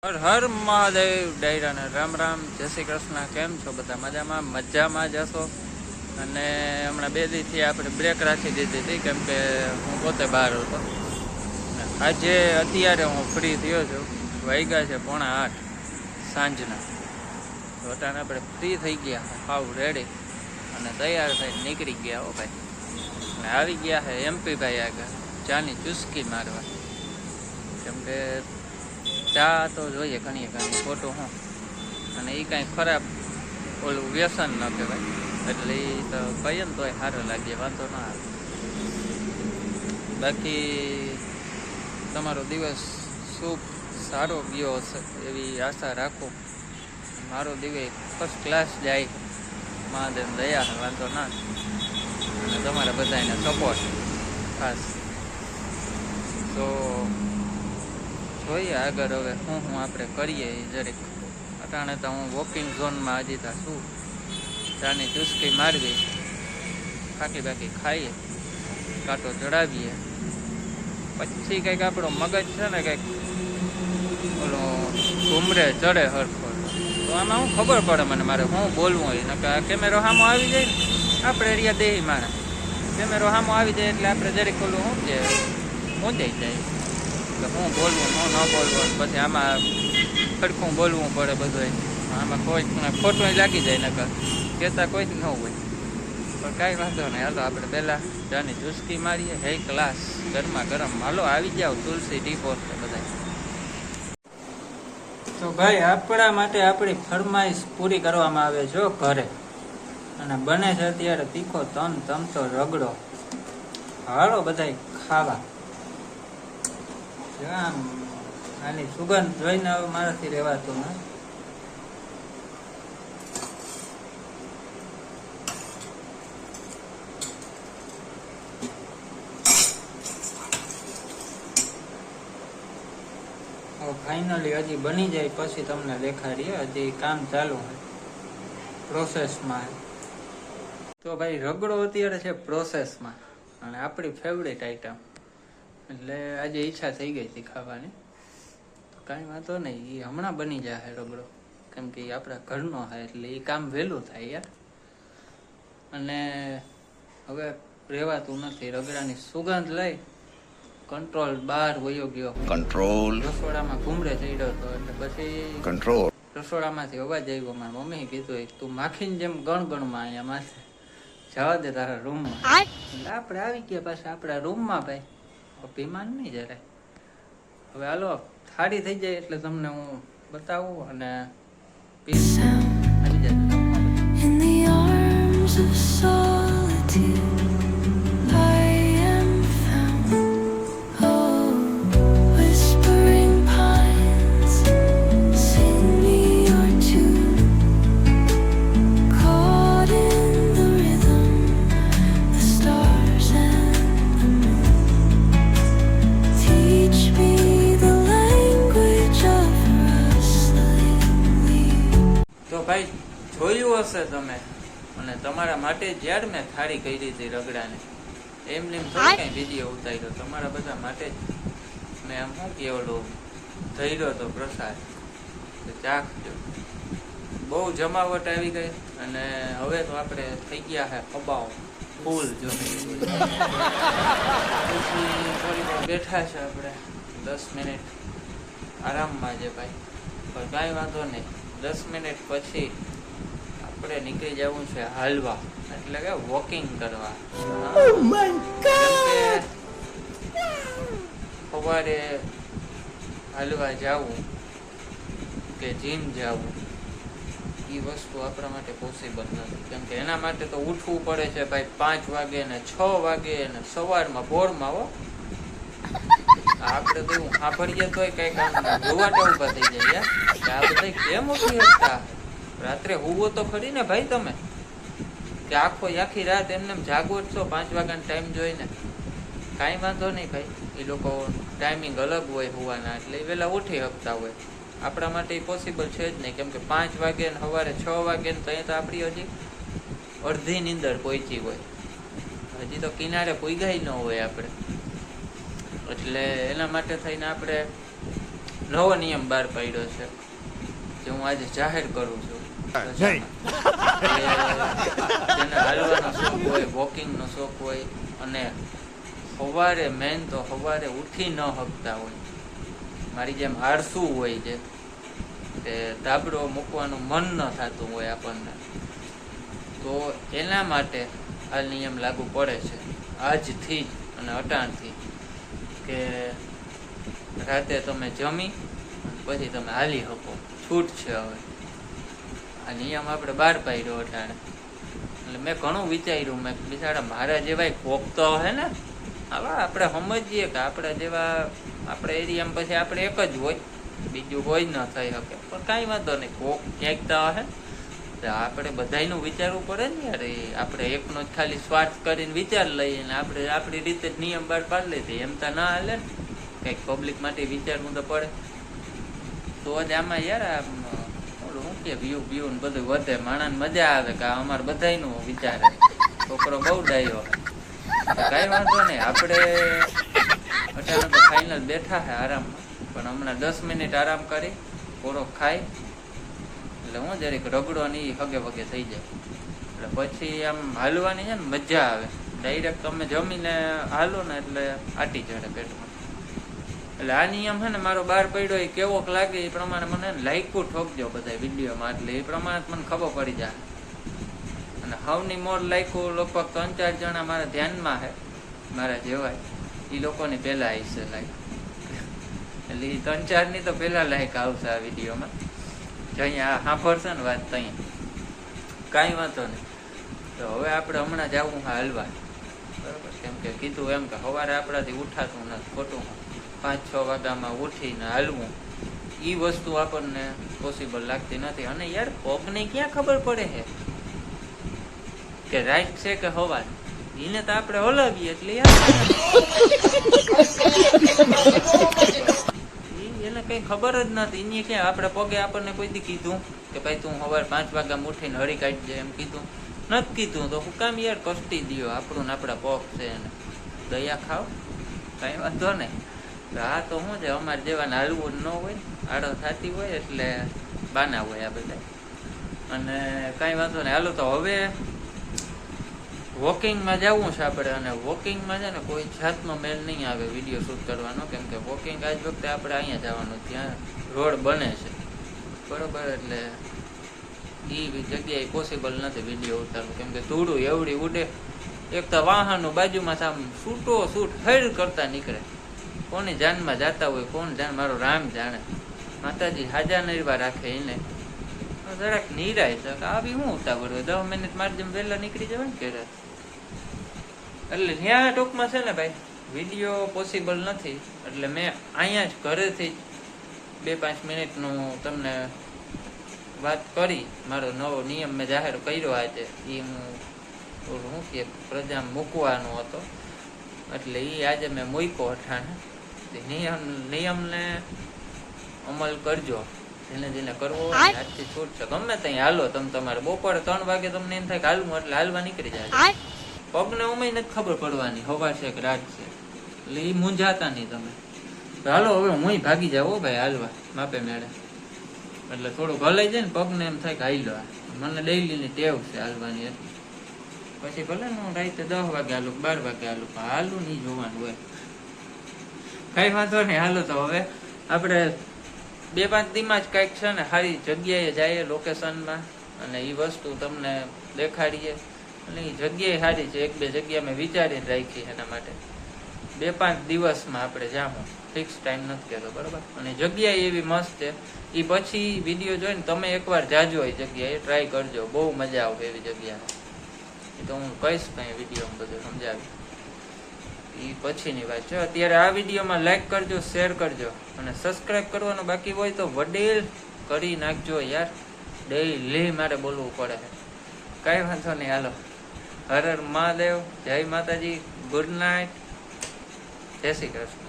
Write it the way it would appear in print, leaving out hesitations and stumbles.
હર હર મહાદેવ ડાયરાને રામ રામ, જય શ્રી કૃષ્ણ. કેમ છો બધા? મજામાં જ હશો. અને હમણાં 2 દિવસથી આપણે બ્રેક રાખી દીધી હતી કેમ કે હું પોતે બહાર હતો. આજે અત્યારે હું ફ્રી થયો છું. વાગ્યા છે 7:45 સાંજના. વટાને આપણે ફ્રી થઈ ગયા, હાવ રેડી અને તૈયાર થઈને નીકળી ગયા હો ભાઈ. અને આવી ગયા છે MP ભાઈ આગળ ચાની ચુસ્કી મારવા. કેમ કે ચા તો જોઈએ ઘણી ખોટું હું, અને એ કાંઈ ખરાબ ઓલું વ્યસન ન કહેવાય, એટલે એ તો કહીએ ને તોય સારું લાગે, વાંધો ના આવે. બાકી તમારો દિવસ શુભ સારો ગયો હશે એવી આશા રાખું. મારો દિવસ ફર્સ્ટ ક્લાસ જાય, મહાદેવ દયા, વાંધો ના. અને તમારા બધાને સપોર્ટ ખાસ. તો જોઈએ આગળ હવે હું આપણે કરીએ એ જરીક. અટાણે તો હું વોકિંગ ઝોનમાં હજી ત્યાં શું ચાની ચુસ્કી મારવી, બાકી ખાઈએ, કાંટો ચડાવીએ, પછી કંઈક આપણો મગજ છે ને કંઈક ઓલો ઘૂમરે ચડે હરખો. તો આમાં હું ખબર પડે મને મારે શું બોલવું હોય. ને આ કેમેરો સામો આવી જાય ને, આપણે એરિયા દેહી માણસ, કેમેરો સામો આવી જાય એટલે આપણે જરીક ઓલું શું છે ઊંધાઈ જાય કે હું બોલવું હું ન બોલવું. પછી આમાં ખડખું બોલવું પડે બધું. આમાં કોઈ ખોટું લાગી જાય, નકર કહેતા કોઈ જ ન હોય. પણ કાંઈ વાંધો નહીં, હાલો આપણે પહેલાં ચાની ચુસ્કી મારીએ. હે ક્લાસ ગરમા ગરમ. હાલો આવી જાઓ તુલસી ટી પોટ બધા. તો ભાઈ આપણા માટે આપણી ફરમાઈશ પૂરી કરવામાં આવે જો ઘરે, અને બને છે અત્યારે તીખો તમતો રગડો. હાલો બધા ખાવા. આની સુગંધ જોઈને હવે મારાથી રહેવાતું ને. ફાઇનલી હજી બની જાય પછી તમને દેખાડીએ. હજી કામ ચાલુ છે, પ્રોસેસમાં. તો ભાઈ રગડો અત્યારે છે પ્રોસેસમાં, અને આપણી ફેવરેટ આઈટમ, એટલે આજે ઈચ્છા થઈ ગઈ હતી ખાવાની. તો કાંઈ વાંધો નહીં, એ હમણાં બની જાય રગડો, કેમ કે એ આપણા ઘરનો છે એટલે એ કામ વહેલું થાય યાર. અને હવે રહેવાતું નથી, રગડાની સુગંધ લઈ કંટ્રોલ બહાર વયો ગયો. કંટ્રોલ રસોડામાં ઘૂમરે ચડ્યો હતો, એટલે પછી કંટ્રોલ રસોડામાંથી અવાજ આવ્યો. મારા મમ્મીએ કીધું તું માખીને જેમ ગણગણમાં અહીંયા માથે જવા દે તારા રૂમમાં. એટલે આપણે આવી ગયા પાછા આપણા રૂમમાં ભાઈ. અભિમાન નહીં જરાય. હવે હાલો થાળી થઈ જાય એટલે તમને હું બતાવું, અને આવી જાય. ભાઈ જોયું હશે તમે, અને તમારા માટે જ્યારે મેં થાળી કરી હતી રગડાને, એમને થોડો કઈ વિડીયો ઉતાર્યો, તમારા બધા માટે જ મેં આમ શું કે ઓલું ધર્યો હતો પ્રસાદ. ચાખજો, બહુ જમાવટ આવી ગઈ. અને હવે તો આપણે થઈ ગયા છે કબાવ ફૂલ. જો પછી થોડી બેઠા છે આપણે 10 મિનિટ આરામમાં છે ભાઈ. પણ કાંઈ વાંધો નહીં, 10 મિનિટ પછી આપણે નીકળી જવું છે હાલવા, એટલે કે વોકિંગ કરવા. સવારે હાલવા જવું કે જીમ જવું, એ વસ્તુ આપણા માટે પોસિબલ નથી. કેમ કે એના માટે તો ઉઠવું પડે છે ભાઈ 5 વાગે ને 6 વાગે ને સવારમાં ભોરમાં. હો આપણે તો એવું સાંભળીએ તોય કઈ કામ જોવાટા ઉભા થઈ જાય કે આ બધા કેમ ઉઠી શકતા. રાત્રે હુવો તો ખરી ને ભાઈ તમે, કે આખી રાત એમને જાગવો જ છો 5 વાગ્યાનો ટાઈમ જોઈને. કાંઈ વાંધો નહીં ભાઈ, એ લોકો ટાઈમિંગ અલગ હોય હોવાના, એટલે એ વહેલા ઉઠી શકતા હોય. આપણા માટે એ પોસિબલ છે જ નહીં, કેમ કે 5 વાગે ને સવારે 6 વાગે ને ત્યાં તો આપણી હજી અડધી નીંદર પહોંચી હોય, હજી તો કિનારે પૂગ્યા ન હોય આપણે. એટલે એના માટે થઈને આપણે નવો નિયમ બહાર પાડ્યો છે જે હું આજે જાહેર કરું છું. જેને હાલવાનો શોખ હોય, વોકિંગનો શોખ હોય અને સવારે મેન તો સવારે ઉઠી ન શકતા હોય, મારી જેમ આળસુ હોય છે તે ધાબળો મૂકવાનું મન ન થતું હોય આપણને, તો એના માટે આ નિયમ લાગુ પડે છે આજથી અને અટાણથી કે રાતે તમે જમી પછી તમે હાલી શકો, છૂટ છે. હવે આ નિયમ આપણે બહાર પાડ્યો અટાણે એટલે મેં ઘણું વિચાર્યું, મેં બિચારા મારા જેવા કોક તો હે ને, હવે આપણે સમજીએ કે આપણા જેવા આપણે એરિયામાં પછી આપણે એક જ હોય, બીજું કોઈ ન થઈ શકે, પણ કાંઈ વાંધો નહીં, કોક ક્યાંક તો હે આપણે બધાનું વિચારવું પડે ને યાર. આપણે એકનો જ ખાલી સ્વાર્થ કરીને વિચાર લઈએ ને આપણે આપણી રીતે જ નિયમ બહાર પાડી લીધી એમ તો ના હાલે ને, કંઈક પબ્લિક માટે વિચારવું તો પડે. તો જ આમાં યાર ઓલું શું કે વ્યૂ વ્યૂ ને બધું વધે, માણસને મજા આવે કે અમારે બધાનું વિચારે, છોકરો બહુ ડાયો. કાંઈ વાંધો નહીં, આપણે અત્યારે તો ફાઇનલ બેઠા છે આરામમાં, પણ હમણાં 10 મિનિટ આરામ કરી પૂરો ખાઈ એટલે હું જરીક રગડો ની હગે વગે થઈ જાય, એટલે પછી આમ હાલવાની છે ને મજા આવે. ડાયરેક્ટ તમે જમીને હાલો ને એટલે આટી ચડે પેટમાં. એટલે આ નિયમ છે ને મારો બહાર પડ્યો, એ કેવોક લાગે એ પ્રમાણે મને લાઈકું ઠોકજો બધા વિડીયોમાં, એટલે એ પ્રમાણે મને ખબર પડી જાય. અને સૌની મોર લાઈકું લગભગ 3-4 જણા મારા ધ્યાનમાં છે, મારા જેવાય, એ લોકોની પહેલા આવશે લાઈક, એટલે એ 3-4 ની તો પહેલા લાઈક આવશે આ વિડીયોમાં. અહીંયા સાંભળશે ને વાત ત્યાં કાંઈ વાંધો નહીં. તો હવે આપણે હમણાં જવું હાલવા, બરાબર, કેમ કે કીધું એમ કે સવારે આપણાથી ઉઠાતું નથી, ખોટું 5-6 વાગ્યામાં ઉઠીને હાલવું એ વસ્તુ આપણને પોસિબલ લાગતી નથી. અને યાર પગને ક્યાં ખબર પડે છે કે રાઈટ છે કે સવાર, એને તો આપણે હલાવીએ એટલે યાર એને કઈ ખબર જ નથી. એને ક્યાં આપણે પગે આપણને કોઈ દી કીધું કે ભાઈ તું સવાર 5 વાગ્યામાં ઉઠીને હળી કાઢજે, એમ કીધું નથી? કીધું તો હું કામ યાર કષ્ટી દો, આપણું ને આપણા પગ છે એને દયા ખાવ, કઈ વાંધો નહીં. આ તો શું છે, અમારે જેવાને હાલવું ન હોય, આડો થતી હોય એટલે બાના હોય આ બધા. અને કઈ વાંધો નહીં, હાલો તો હવે વોકિંગમાં જવું છે આપણે. અને વોકિંગમાં છે ને કોઈ જાતનો મેલ નહીં આવે વિડીયો શૂટ કરવાનો, કેમ કે વોકિંગ આજ વખતે આપણે અહીંયા જવાનું, ત્યાં રોડ બને છે, બરોબર, એટલે એ જગ્યાએ પોસિબલ નથી વિડીયો ઉતારવું, કેમ કે ધૂળું એવડી ઉડે. એક તો વાહનો બાજુમાં આમ છૂટો છૂટ હૈડ કરતા નીકળે, કોની જાનમાં જતા હોય કોણ જાણે, મારો રામ જાણે. માતાજી હાજા નરવા રાખે એને જરાક નિરાય છે કે આવી શું ઉતાવળ હોય, 10 મિનિટ મારી જેમ વહેલા નીકળી જવાય ને ઘરે. એટલે ત્યાં ટૂંકમાં છે ને ભાઈ વિડીયો પોસિબલ નથી, એટલે મેં અહીંયા જ ઘરેથી 2-5 મિનિટનું તમને વાત કરી. મારો નવો નિયમ મેં જાહેર કર્યો આજે, એ હું શું કે પ્રજામાં મૂકવાનો હતો, એટલે એ આજે મેં મૂક્યો અઠાણે. નિયમને અમલ કરજો, જેને કરવો આજથી છૂટ છે. ગમે ત્યાં હાલો તમે, તમારે બપોરે 3 વાગે તમને એમ થાય કે હાલવું એટલે હાલવા નીકળી જાય. પગને ઉમેય નથી ખબર પડવાની હવા છે કે રાત છે, એટલે એ મૂંઝાતા નહીં તમે. હાલો હવે હું ભાગી જાવ ભાઈ હાલવા માપે મેળે, એટલે થોડુંક હલાઈ જાય ને પગને એમ થાય કે હાલો, મને ડેઈલીની ટેવ છે હાલવાની. પછી ભલે ને હું રાતે 10 વાગે હાલું, 12 વાગે હાલું, પણ હાલું નહીં જોવાનું હોય. કઈ વાંધો નહીં, હાલો તો હવે આપણે 2-5 દીમાં જ કઈક છે ને સારી જગ્યાએ જઈએ લોકેશનમાં, અને એ વસ્તુ તમને દેખાડીએ. અને એ જગ્યાએ સારી છે, 1-2 જગ્યા મેં વિચારીને રાખી એના માટે. 2-5 દિવસમાં આપણે જાઉં, ફિક્સ ટાઈમ નથી કહેતો, બરોબર. અને જગ્યા એવી મસ્ત છે, એ પછી વિડીયો જોઈને તમે એકવાર જાજો એ જગ્યાએ ટ્રાય કરજો, બહુ મજા આવે એવી જગ્યા. એ તો હું કહીશ કઈ વિડીયોમાં બધું સમજાવી, એ પછીની વાત છે. અત્યારે આ વિડીયોમાં લાઈક કરજો, શેર કરજો, અને સબસ્ક્રાઈબ કરવાનું બાકી હોય તો વડીલ કરી નાખજો યાર, ડેઈલી મારે બોલવું પડે છે. કઈ વાંધો નહીં, હાલો, હર હર મહાદેવ, જય માતાજી, ગુડ નાઇટ, જય શ્રી કૃષ્ણ.